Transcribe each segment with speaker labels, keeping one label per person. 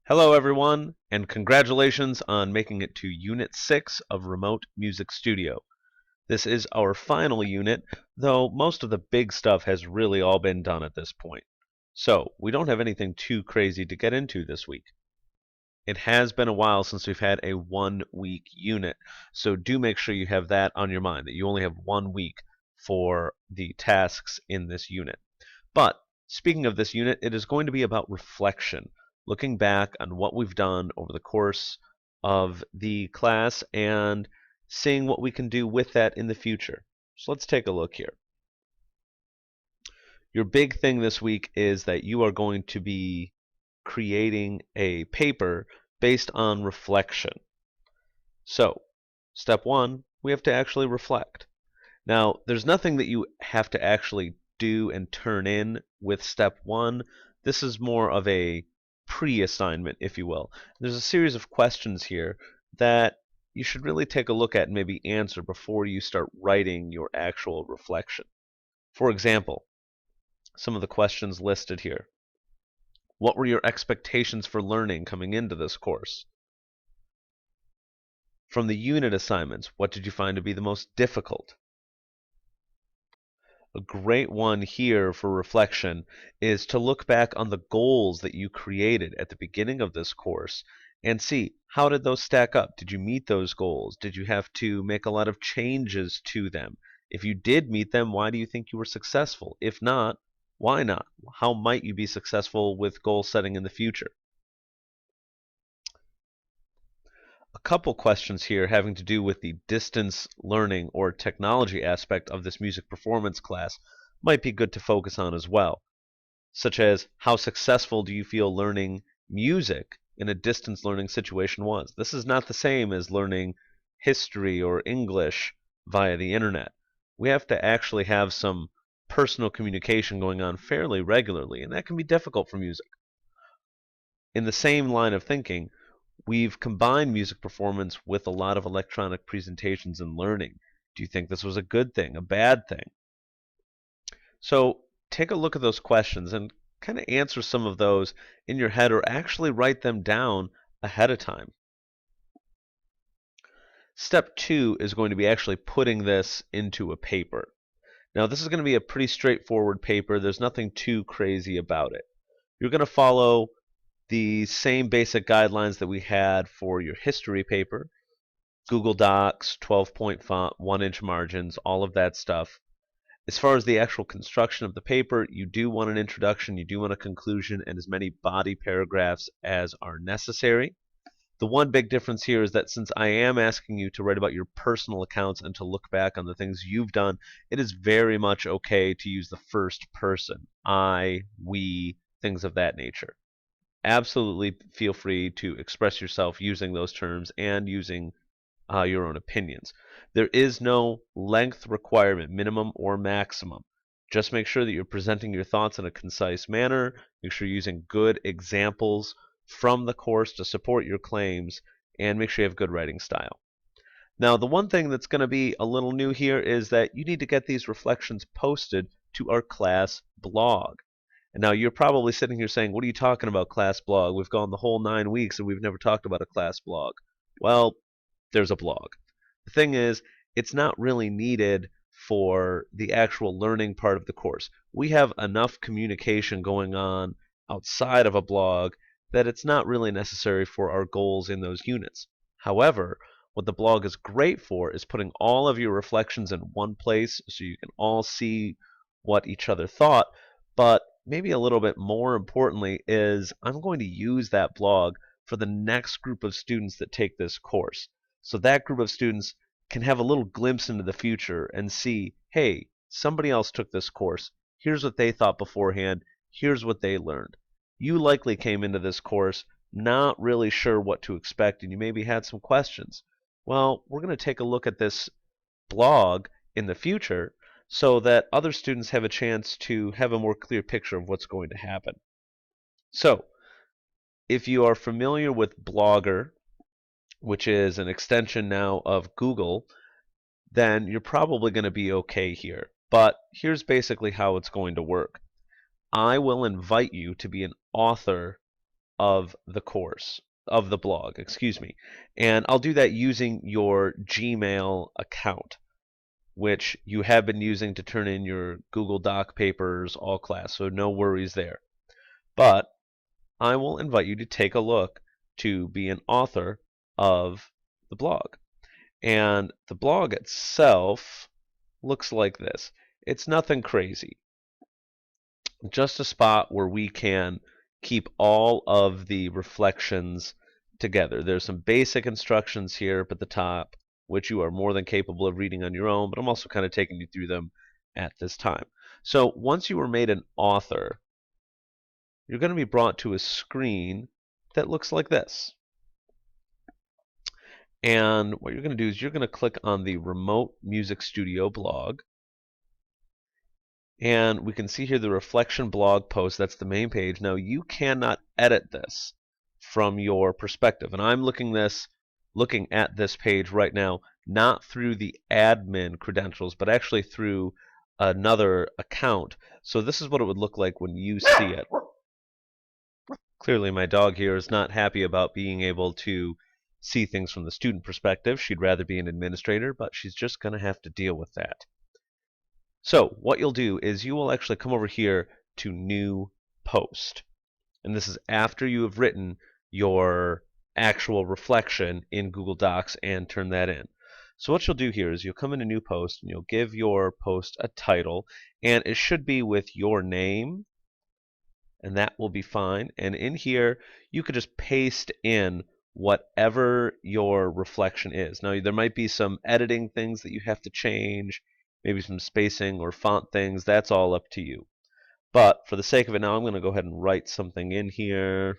Speaker 1: Hello, everyone, and congratulations on making it to Unit 6 of Remote Music Studio. This is our final unit, though most of the big stuff has really all been done at this point. So, we don't have anything too crazy to get into this week. It has been a while since we've had a 1 week unit, so do make sure you have that on your mind, that you only have 1 week for the tasks in this unit. But speaking of this unit, it is going to be about reflection, looking back on what we've done over the course of the class and seeing what we can do with that in the future. So let's take a look here. Your big thing this week is that you are going to be creating a paper based on reflection. So, step one, we have to actually reflect. Now, there's nothing that you have to actually do and turn in with step one. This is more of a pre-assignment, if you will. There's a series of questions here that you should really take a look at and maybe answer before you start writing your actual reflection. For example, some of the questions listed here. What were your expectations for learning coming into this course? From the unit assignments, what did you find to be the most difficult? A great one here for reflection is to look back on the goals that you created at the beginning of this course and see how did those stack up? Did you meet those goals? Did you have to make a lot of changes to them? If you did meet them, why do you think you were successful? If not, why not? How might you be successful with goal setting in the future? A couple questions here having to do with the distance learning or technology aspect of this music performance class might be good to focus on as well, such as how successful do you feel learning music in a distance learning situation was? This is not the same as learning history or English via the internet. We have to actually have some personal communication going on fairly regularly, and that can be difficult for music. In the same line of thinking, we've combined music performance with a lot of electronic presentations and learning. Do you think this was a good thing, a bad thing? So take a look at those questions and kind of answer some of those in your head or actually write them down ahead of time. Step two is going to be actually putting this into a paper. Now, this is going to be a pretty straightforward paper. There's nothing too crazy about it. You're going to follow the same basic guidelines that we had for your history paper. Google Docs, 12-point font, 1-inch margins, all of that stuff. As far as the actual construction of the paper, you do want an introduction, you do want a conclusion, and as many body paragraphs as are necessary. The one big difference here is that since I am asking you to write about your personal accounts and to look back on the things you've done, it is very much okay to use the first person. I, we, things of that nature. Absolutely feel free to express yourself using those terms and using your own opinions. There is no length requirement, minimum or maximum. Just make sure that you're presenting your thoughts in a concise manner. Make sure you're using good examples from the course to support your claims, and make sure you have good writing style. Now, the one thing that's going to be a little new here is that you need to get these reflections posted to our class blog. And now you're probably sitting here saying, what are you talking about, class blog? We've gone the whole 9 weeks and we've never talked about a class blog. Well, there's a blog. The thing is, it's not really needed for the actual learning part of the course. We have enough communication going on outside of a blog that it's not really necessary for our goals in those units. However, what the blog is great for is putting all of your reflections in one place so you can all see what each other thought, but maybe a little bit more importantly is I'm going to use that blog for the next group of students that take this course. So that group of students can have a little glimpse into the future and see, hey, somebody else took this course. Here's what they thought beforehand. Here's what they learned. You likely came into this course not really sure what to expect, and you maybe had some questions. Well, we're going to take a look at this blog in the future so that other students have a chance to have a more clear picture of what's going to happen. So, if you are familiar with Blogger, which is an extension now of Google, then you're probably going to be okay here. But here's basically how it's going to work. I will invite you to be an author of the course, of the blog, excuse me. And I'll do that using your Gmail account, which you have been using to turn in your Google Doc papers all class, so no worries there. But I will invite you to take a look to be an author of the blog. And the blog itself looks like this. It's nothing crazy. Just a spot where we can keep all of the reflections together. There's some basic instructions here up at the top, which you are more than capable of reading on your own, but I'm also kind of taking you through them at this time. So once you are made an author, you're going to be brought to a screen that looks like this. And what you're going to do is you're going to click on the Remote Music Studio blog. And we can see here the reflection blog post. That's the main page. Now you cannot edit this from your perspective. And I'm looking at this page right now, not through the admin credentials, but actually through another account. So this is what it would look like when you see it. Clearly my dog here is not happy about being able to see things from the student perspective. She'd rather be an administrator, but she's just going to have to deal with that. So what you'll do is you will actually come over here to New Post. And this is after you have written your actual reflection in Google Docs and turn that in. So what you'll do here is you'll come into New Post and you'll give your post a title, and it should be with your name, and that will be fine. And in here you could just paste in whatever your reflection is. Now there might be some editing things that you have to change, maybe some spacing or font things. That's all up to you. But for the sake of it now, I'm going to go ahead and write something in here.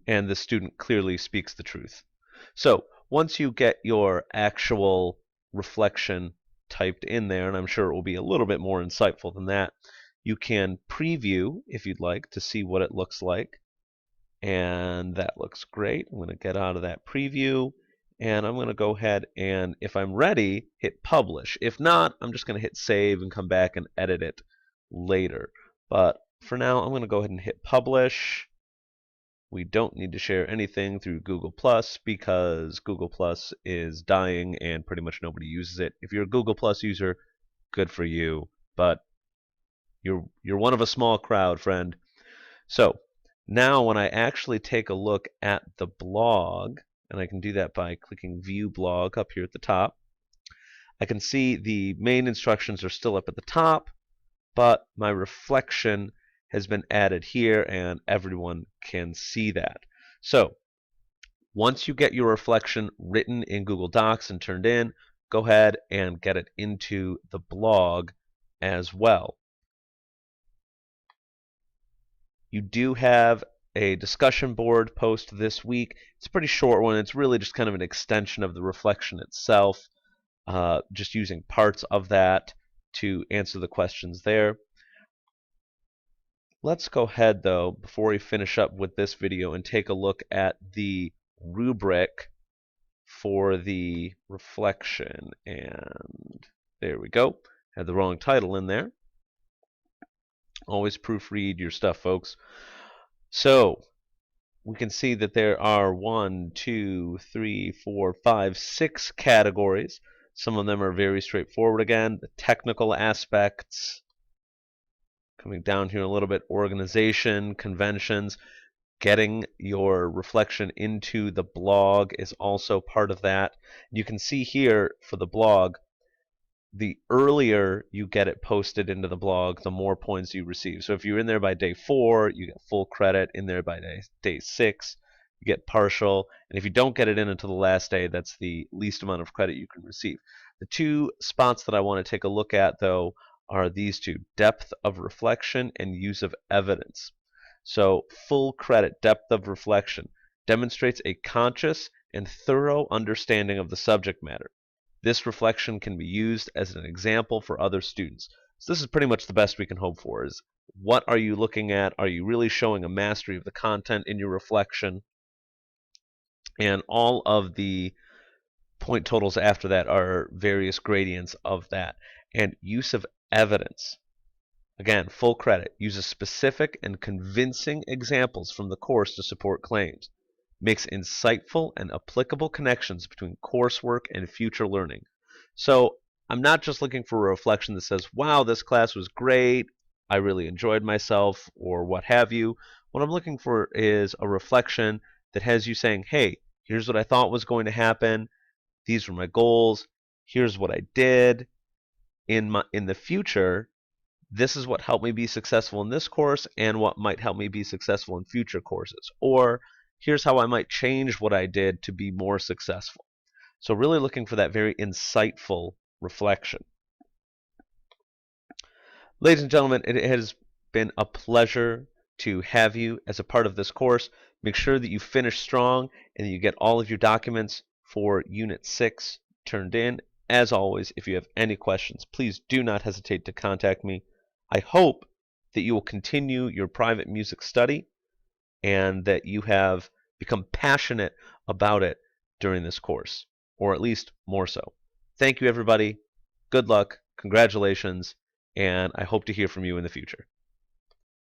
Speaker 1: And the student clearly speaks the truth. So once you get your actual reflection typed in there, and I'm sure it will be a little bit more insightful than that, you can preview if you'd like to see what it looks like. And that looks great. I'm going to get out of that preview, and I'm going to go ahead and, if I'm ready, hit publish. If not, I'm just going to hit save and come back and edit it later. But for now, I'm going to go ahead and hit publish. We don't need to share anything through Google Plus because Google Plus is dying and pretty much nobody uses it. If you're a Google Plus user, good for you, but you're one of a small crowd, friend. So now when I actually take a look at the blog, and I can do that by clicking View Blog up here at the top, I can see the main instructions are still up at the top, but my reflection has been added here and everyone can see that. So once you get your reflection written in Google Docs and turned in, go ahead and get it into the blog as well. You do have a discussion board post this week. It's a pretty short one. It's really just kind of an extension of the reflection itself, just using parts of that to answer the questions there. Let's go ahead, though, before we finish up with this video and take a look at the rubric for the reflection. And there we go. Had the wrong title in there. Always proofread your stuff, folks. So we can see that there are 1, 2, 3, 4, 5, 6 categories. Some of them are very straightforward again. The technical aspects. Coming down here a little bit, organization, conventions, getting your reflection into the blog is also part of that. You can see here for the blog, the earlier you get it posted into the blog, the more points you receive. So if you're in there by day 4, you get full credit. In there by day 6, you get partial. And if you don't get it in until the last day, that's the least amount of credit you can receive. The two spots that I want to take a look at, though, are these two: depth of reflection and use of evidence. So full credit, depth of reflection, demonstrates a conscious and thorough understanding of the subject matter. This reflection can be used as an example for other students. So this is pretty much the best we can hope for, is what are you looking at? Are you really showing a mastery of the content in your reflection? And all of the point totals after that are various gradients of that. And use of evidence. Again, full credit. Uses specific and convincing examples from the course to support claims. Makes insightful and applicable connections between coursework and future learning. So I'm not just looking for a reflection that says, wow, this class was great, I really enjoyed myself, or what have you. What I'm looking for is a reflection that has you saying, hey, here's what I thought was going to happen, these were my goals, here's what I did. In the future, this is what helped me be successful in this course and what might help me be successful in future courses. Or here's how I might change what I did to be more successful. So really looking for that very insightful reflection. Ladies and gentlemen, it has been a pleasure to have you as a part of this course. Make sure that you finish strong and that you get all of your documents for Unit 6 turned in. As always, if you have any questions, please do not hesitate to contact me. I hope that you will continue your private music study and that you have become passionate about it during this course, or at least more so. Thank you, everybody. Good luck. Congratulations. And I hope to hear from you in the future.